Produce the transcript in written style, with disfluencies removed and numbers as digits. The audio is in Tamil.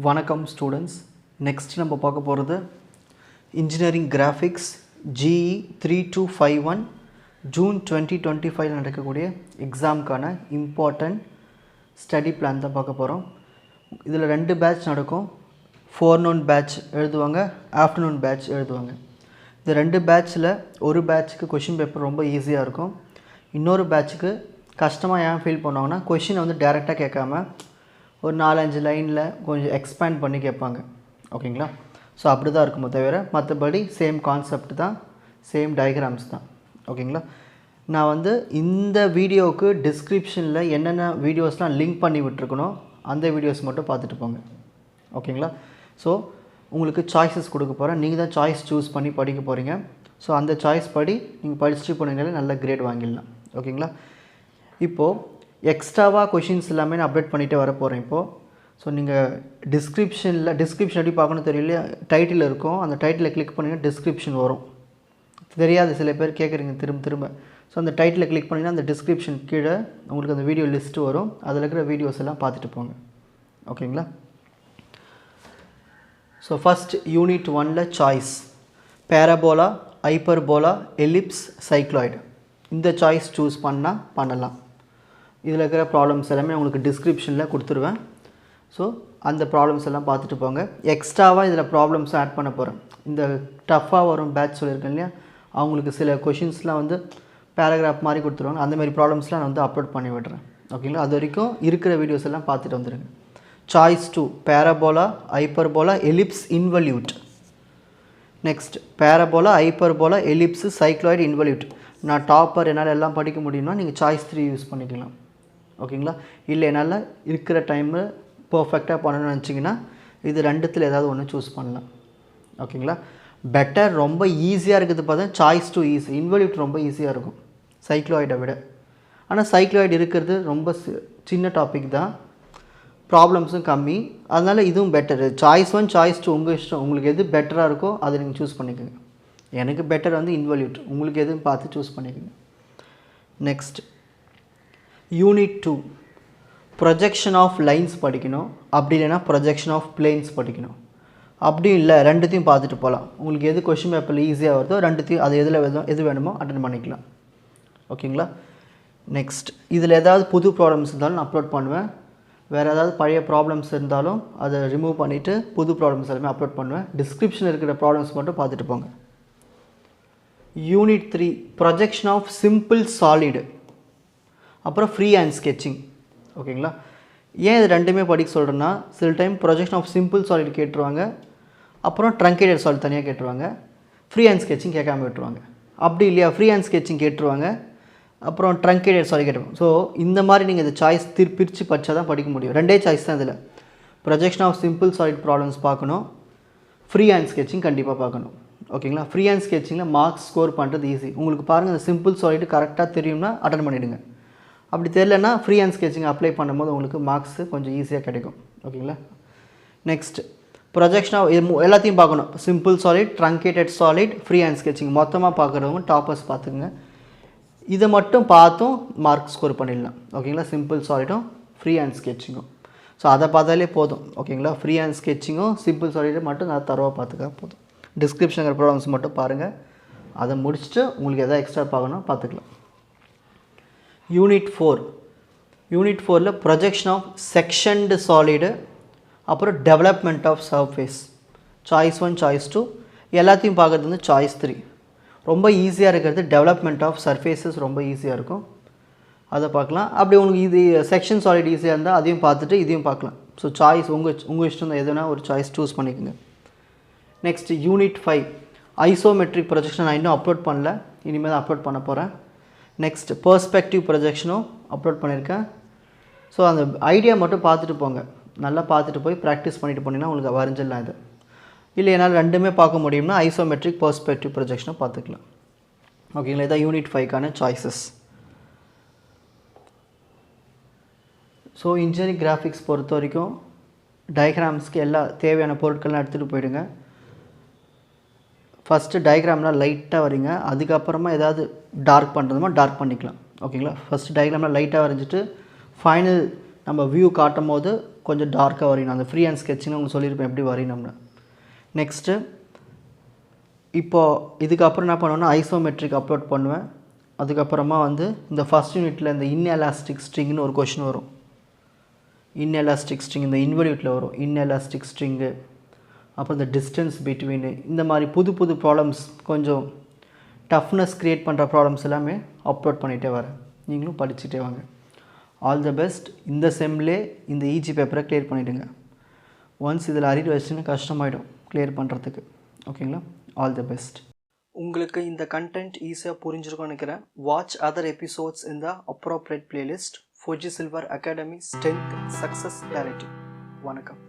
வணக்கம் ஸ்டூடெண்ட்ஸ். நெக்ஸ்ட் நம்ம பார்க்க போகிறது இன்ஜினியரிங் கிராஃபிக்ஸ் GE 3251 ஜூன் 2025 நடக்கக்கூடிய எக்ஸாமுக்கான இம்பார்ட்டன்ட் ஸ்டடி பிளான் தான் பார்க்க போகிறோம். இதில் 2 பேட்ச் நடக்கும். ஃபோர்நூன் பேட்ச் எழுதுவாங்க, ஆஃப்டர்நூன் பேட்ச் எழுதுவாங்க. இந்த 2 பேட்சில் ஒரு பேட்சுக்கு கொஷின் பேப்பர் ரொம்ப ஈஸியாக இருக்கும். இன்னொரு பேட்சுக்கு கஷ்டமாக ஏன் ஃபீல் பண்ணுவாங்கன்னா கொஷினை வந்து டேரெக்டாக கேட்காம ஒரு 4-5 லைனில் கொஞ்சம் எக்ஸ்பேண்ட் பண்ணி கேட்பாங்க. ஓகேங்களா? ஸோ அப்படி தான் இருக்குமோ தவிர மற்றபடி சேம் கான்செப்ட் தான், சேம் டயக்ராம்ஸ் தான். ஓகேங்களா? நான் வந்து இந்த வீடியோவுக்கு டிஸ்கிரிப்ஷனில் என்னென்ன வீடியோஸ்லாம் லிங்க் பண்ணி விட்டுருக்கணும் அந்த வீடியோஸ் மட்டும் பார்த்துட்டு போங்க. ஓகேங்களா? ஸோ உங்களுக்கு சாய்ஸஸ் கொடுக்க போகிறேன். நீங்கள் தான் சாய்ஸ் சூஸ் பண்ணி படிக்க போகிறீங்க. ஸோ அந்த சாய்ஸ் படி நீங்கள் படிச்சுட்டு போனீங்கனாலே நல்ல கிரேட் வாங்கிடலாம். ஓகேங்களா? இப்போது எக்ஸ்ட்ராவாக கொஷின்ஸ் எல்லாமே நான் அப்டேட் பண்ணிகிட்டே வர போகிறேன் இப்போது. ஸோ நீங்கள் டிஸ்கிரிப்ஷன் எப்படி பார்க்கணும் தெரியல, டைட்டில் இருக்கும். அந்த டைட்டிலை கிளிக் பண்ணிங்கன்னா டிஸ்கிரிப்ஷன் வரும். தெரியாது, சில பேர் கேட்குறீங்க திரும்ப. ஸோ அந்த டைட்டிலை கிளிக் பண்ணிங்கன்னா அந்த டிஸ்கிரிப்ஷன் கீழே உங்களுக்கு அந்த வீடியோ லிஸ்ட்டு வரும். அதில் இருக்கிற வீடியோஸ் எல்லாம் பார்த்துட்டு போங்க. ஓகேங்களா? ஸோ ஃபஸ்ட் யூனிட் 1ல் choice parabola, hyperbola, ellipse, cycloid. இந்த சாய்ஸ் சூஸ் பண்ணலாம். இதில் இருக்கிற ப்ராப்ளம்ஸ் எல்லாமே உங்களுக்கு டிஸ்கிரிப்ஷனில் கொடுத்துருவேன். ஸோ அந்த ப்ராப்ளம்ஸ் எல்லாம் பார்த்துட்டு போங்க. எக்ஸ்ட்ராவாக இதில் ப்ராப்ளம்ஸ் ஆட் பண்ண போகிறேன். இந்த டஃப்பாக வரும் பேட்ச் சொல்லியிருக்கேன் இல்லையா, அவங்களுக்கு சில கொஷின்ஸ்லாம் வந்து பேராகிராஃப் மாதிரி கொடுத்துருவாங்க. அந்தமாதிரி ப்ராப்ளம்ஸ்லாம் நான் வந்து அப்லோட் பண்ணி விடுறேன். ஓகேங்களா? அது வரைக்கும் இருக்கிற வீடியோஸ் எல்லாம் பார்த்துட்டு வந்துடுங்க. Choice 2 parabola, hyperbola, ellipse, involute. Next parabola, hyperbola, ellipse, cycloid, involute. நான் டாப்பர் என்னால் எல்லாம் படிக்க முடியும்னா நீங்கள் சாய்ஸ் 3 யூஸ் பண்ணிக்கலாம். ஓகேங்களா? இல்லை என்னால் இருக்கிற டைமு பர்ஃபெக்டாக பண்ணணும்னு நினச்சிங்கன்னா இது 2த்தில் ஏதாவது ஒன்று சூஸ் பண்ணலாம். ஓகேங்களா? பெட்டர் ரொம்ப ஈஸியாக இருக்கிறது பார்த்தா சாய்ஸ் 2 ஈஸி. இன்வல்யூட் ரொம்ப ஈஸியாக இருக்கும் சைக்ளாய்டை விட. ஆனால் சைக்ளாய்டு இருக்கிறது ரொம்ப சின்ன டாபிக் தான், ப்ராப்ளம்ஸும் கம்மி. அதனால் இதுவும் பெட்டர். சாய்ஸ் 1 சாய்ஸ் 2 உங்கள் இஷ்டம். உங்களுக்கு எது பெட்டராக இருக்கோ அதை நீங்கள் சூஸ் பண்ணிக்கோங்க. எனக்கு பெட்டர் வந்து இன்வல்யூட். உங்களுக்கு எதுவும் பார்த்து சூஸ் பண்ணிக்கோங்க. Next unit 2 projection of lines படிக்கணும். அப்படி இல்லைனா ப்ரொஜெக்ஷன் ஆஃப் பிளேன்ஸ் படிக்கணும். அப்படி இல்லை, 2த்தையும் பார்த்துட்டு போகலாம். உங்களுக்கு எது கொஷின் பேப்பரில் ஈஸியாக வருதோ 2த்தையும் அது எது வேணுமோ அட்டன் பண்ணிக்கலாம். ஓகேங்களா? நெக்ஸ்ட் இதில் ஏதாவது புது ப்ராப்ளம்ஸ் இருந்தாலும் நான் அப்லோட் பண்ணுவேன். வேறு ஏதாவது பழைய ப்ராப்ளம்ஸ் இருந்தாலும் அதை ரிமூவ் பண்ணிவிட்டு புது ப்ராப்ளம்ஸ் எல்லாமே அப்லோட் பண்ணுவேன். டிஸ்கிரிப்ஷனில் இருக்கிற ப்ராப்ளம்ஸ் மட்டும் பார்த்துட்டு போங்க. Unit 3 projection of simple solid, அப்புறம் ஃப்ரீ ஹேண்ட் ஸ்கெட்சிங். ஓகேங்களா? ஏன் இது 2மே படிக்க சொல்கிறேன்னா, சில time projection of simple solid கேட்டுருவாங்க, அப்புறம் ட்ரங்கேட்டட் சாலிட் தனியாக கேட்டுருவாங்க, ஃப்ரீ ஹேண்ட் ஸ்கெட்சிங் கேட்காம விட்டுருவாங்க. அப்படி இல்லையா, ஃப்ரீ ஹேண்ட் ஸ்கெட்சிங் கேட்டுருவாங்க, அப்புறம் ட்ரங்கேட்டட் சாலிட் கேட்டுருவாங்க. ஸோ இந்த மாதிரி நீங்கள் இந்த சாய்ஸ் பிரித்து படித்தா தான் படிக்க முடியும். 2 சாய்ஸ் தான் இதில். Projection of simple solid problems பார்க்கணும், ஃப்ரீ ஹேண்ட் ஸ்கெட்சிங் கண்டிப்பாக பார்க்கணும். ஓகேங்களா? ஃப்ரீ ஹேண்ட் ஸ்கெட்சிங்கில் மார்க்ஸ் ஸ்கோர் பண்ணுறது ஈஸி. உங்களுக்கு பாருங்கள், இந்த சிம்பிள் சாலிட் கரெக்டாக தெரியும்னா அட்டன் பண்ணிவிடுங்க. அப்படி தெரியலன்னா ஃப்ரீ ஹேண்ட் ஸ்கெட்சிங் அப்ளை பண்ணும்போது உங்களுக்கு மார்க்ஸு கொஞ்சம் ஈஸியாக கிடைக்கும். ஓகேங்களா? நெக்ஸ்ட் ப்ரொஜெக்ஷன் ஆஃப் எல்லாத்தையும் பார்க்கணும். Simple solid, truncated solid, free hand sketching மொத்தமாக பார்க்குறவங்க டாப்பர்ஸ் பார்த்துக்குங்க. இதை மட்டும் பார்த்தும் மார்க் ஸ்கோர் பண்ணிடலாம். ஓகேங்களா? சிம்பிள் சாலிடும் ஃப்ரீ ஹேண்ட் ஸ்கெட்சிங்கும். ஸோ அதை பார்த்தாலே போதும். ஓகேங்களா? ஃப்ரீ ஹேண்ட் ஸ்கெட்சிங்கும் சிம்பிள் சாலிடும் மட்டும் நான் தரவாக பார்த்துக்க போதும். டிஸ்கிரிப்ஷன் ப்ராப்ளம்ஸ் மட்டும் பாருங்கள். அதை முடிச்சுட்டு உங்களுக்கு எதாவது எக்ஸ்ட்ரா பார்க்கணும் பார்த்துக்கலாம். யூனிட் 4ல் ப்ரொஜெக்ஷன் ஆஃப் செக்ஷன்டு சாலிடு, அப்புறம் development of surface. Choice 1 choice 2 எல்லாத்தையும் பார்க்குறது வந்து சாய்ஸ் 3. ரொம்ப ஈஸியாக இருக்கிறது டெவலப்மெண்ட் ஆஃப் சர்ஃபேஸஸ், ரொம்ப ஈஸியாக இருக்கும். அதை பார்க்கலாம். அப்படி உங்களுக்கு இது செக்ஷன் சாலிட் ஈஸியாக இருந்தால் அதையும் பார்த்துட்டு இதையும் பார்க்கலாம். ஸோ சாய்ஸ் உங்கள் இஷ்டம் தான், எதுனா ஒரு சாய்ஸ் சூஸ் பண்ணிக்கோங்க. நெக்ஸ்ட் யூனிட் 5 ஐசோமெட்ரிக் ப்ரொஜெக்ஷன் நான் இன்னும் அப்லோட் பண்ணல, இனிமேல் தான் அப்லோட் பண்ண போகிறேன். நெக்ஸ்ட் பெர்ஸ்பெக்டிவ் ப்ரொஜெக்ஷனும் அப்லோட் பண்ணியிருக்கேன். ஸோ அந்த ஐடியா மட்டும் பார்த்துட்டு போங்க. நல்லா பார்த்துட்டு போய் ப்ராக்டிஸ் பண்ணிட்டு போனீங்கன்னா உங்களுக்கு வரைஞ்சிடலாம். இது இல்லை என்னால் 2மே பார்க்க முடியும்னா ஐசோமெட்ரிக் பெர்ஸ்பெக்டிவ் ப்ரொஜெக்ஷனும் பார்த்துக்கலாம். ஓகேங்களா? இதான் யூனிட் 5க்கான சாய்ஸஸ். ஸோ இன்ஜினியரிங் கிராஃபிக்ஸ் பொறுத்த வரைக்கும் டயக்ராம்ஸ்க்கு எல்லா தேவையான பொருட்கள்லாம் எடுத்துகிட்டு போயிடுங்க. ஃபஸ்ட்டு டயக்ராம்லாம் லைட்டாக வரைங்க. அதுக்கப்புறமா ஏதாவது டார்க் பண்ணுறதுமா டார்க் பண்ணிக்கலாம். ஓகேங்களா? ஃபஸ்ட்டு டயக்ராம்லாம் லைட்டாக வரைஞ்சிட்டு ஃபைனல் நம்ம வியூ காட்டும் போது கொஞ்சம் டார்க்காக வரையணும். அந்த ஃப்ரீ ஹேண்ட் ஸ்கெட்சிங்னு உங்களுக்கு சொல்லியிருப்பேன் எப்படி வரையணும்னு. நெக்ஸ்ட்டு இப்போது இதுக்கப்புறம் என்ன பண்ணுவேன்னா ஐசோமெட்ரிக் அப்லோட் பண்ணுவேன். அதுக்கப்புறமா வந்து இந்த ஃபஸ்ட் யூனிட்டில் இந்த இன்எலாஸ்டிக் ஸ்ட்ரிங்னு ஒரு கொஷின் வரும். இன்எலாஸ்டிக் ஸ்ட்ரிங் இந்த இன்வெல்யூட்டில் வரும். இன்எலாஸ்டிக் ஸ்ட்ரிங்கு, அப்புறம் இந்த டிஸ்டன்ஸ் பிட்வீனு, இந்த மாதிரி புது புது ப்ராப்ளம்ஸ், கொஞ்சம் டஃப்னஸ் க்ரியேட் பண்ணுற ப்ராப்ளம்ஸ் எல்லாமே அப்லோட் பண்ணிகிட்டே வரேன். நீங்களும் படிச்சுட்டே வாங்க. All the best. இந்த செம்லே இந்த ஈஜி பேப்பரை கிளியர் பண்ணிவிடுங்க. ஒன்ஸ் இதில் அரியர் வச்சுன்னு கஷ்டமாயிடும் கிளியர் பண்ணுறதுக்கு. ஓகேங்களா? All the best. உங்களுக்கு இந்த கண்டென்ட் ஈஸியாக புரிஞ்சிருக்கும்னு நினைக்கிறேன். வாட்ச் அதர் எபிசோட்ஸ் இன் த appropriate playlist. Fuji silver academy strength success clarity. வணக்கம்.